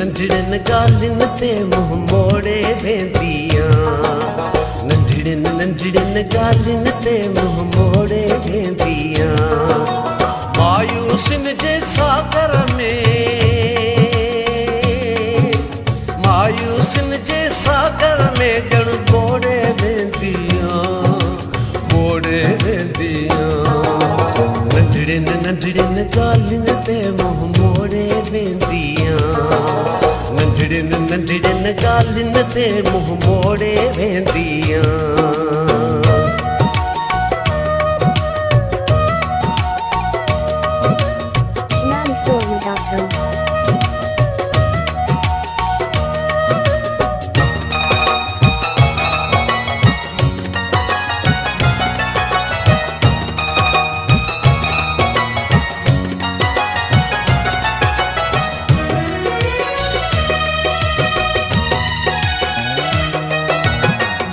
नंढड़न गालिन ते मुंह मोड़े वेंदियां, नंढड़न गालिन ते मुंह मोड़े वेंदियां। मायूसिन जे सागर में, मायूसिन जे सागर में ॼण ॿोड़े वेंदियां, ॿोड़े वेंदियां। नंढड़न गालिन ते मुंह मोड़े वेंदियां, नंढड़न गालिन ते मुंह मोड़े वेंदियां।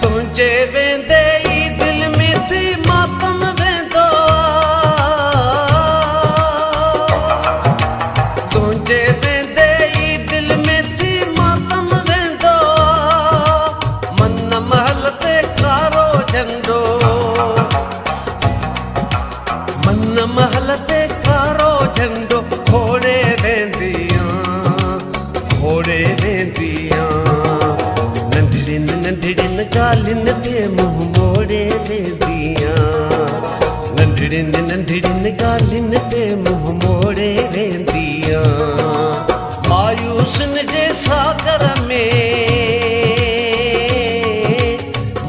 तुंहिंजे वेंदे ई दिल में थी मातम वेंदो, तुंहिंजे वेंदे ई दिल में थी मातम वेंदो। मन महल ते कारो झंडो, मन महल ते कारो झंडो खोड़े वेंदियां, खोड़े वेंदियां। नंढड़न गालिन ते मुंह मोड़े वेंदियां, नंढड़न गालिन ते मुंह मोड़े वेंदियां। मायूसिन जे सागर में,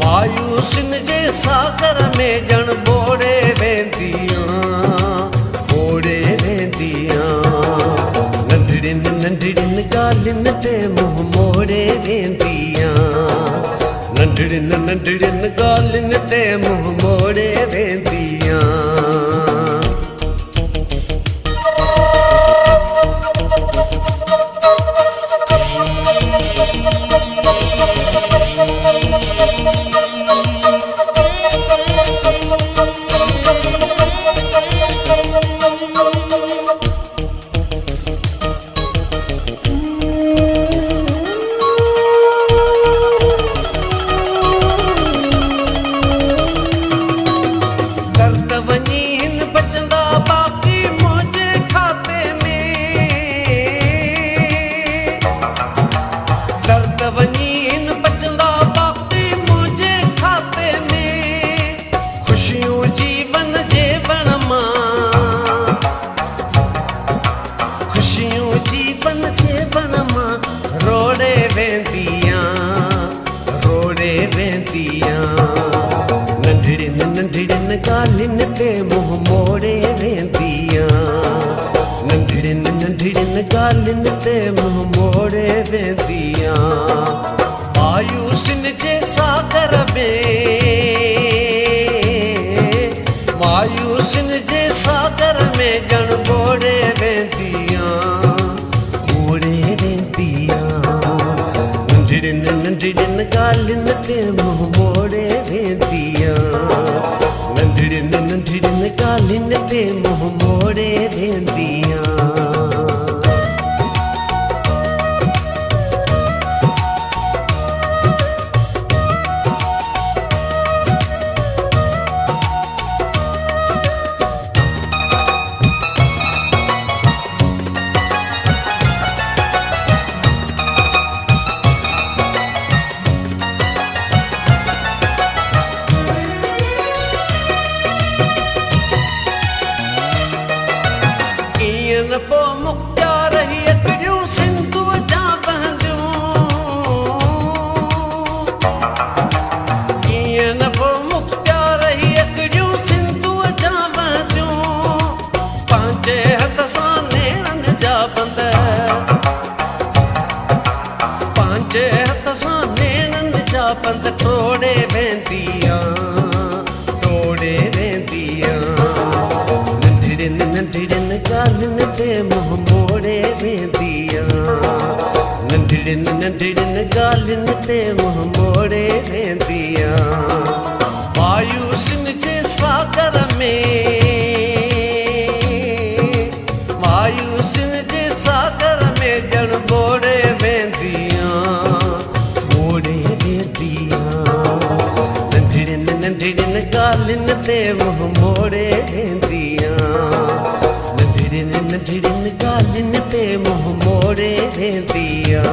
मायूसिन जे सागर में ॼण ॿोड़े वेंदियां, ॿोड़े वेंदियां। नंढड़न गालिन ते मुंह मोड़े वेंदियां, नंढड़न गालिन ते मुंह मोड़े वेंदियां। रोड़े वेंदियां, रोड़े वेंदियां। नंढड़न गालिन ते मुंह मोड़े वेंदियां, नंढड़न गालिन ते मुंह मोड़े वेंदियां। मायूसिन जे सागर में, मायूसिन जे सागर में ॼण ॿोड़े वेंदियां, ॿोड़े वेंदियां। नंढड़न गालिन ते मुंह मोड़े वेंदियां, नंढड़न गालिन ते मुंह मोड़े वेंदियां। कीअं पो मुख्तार ही अकड़ियूं सिंधुअ जा बहंदियूं, कीअं पो मुख्तार ही अकड़ियूं सिंधुअ जा बहंदियूं। पंहिंजे हथ सां नेणन जा बंद, पंहिंजे हथ सां नेणन जा बंद तोड़े वेंदियां, तोड़े वेंदियां। नंढड़न गालिन ते मुंह मोड़े वेंदियां, नंढड़न गालिन ते मुंह मोड़े वेंदियां। मायूसिन जे सागर में, मायूसिन जे सागर में ॼण ॿोड़े नंढड़िन ॻाल्हियुनि ते मुंहुं मोड़े वेंदियां, नंढड़िन ॻाल्हियुनि ते मुंहुं मोड़े वेंदियां।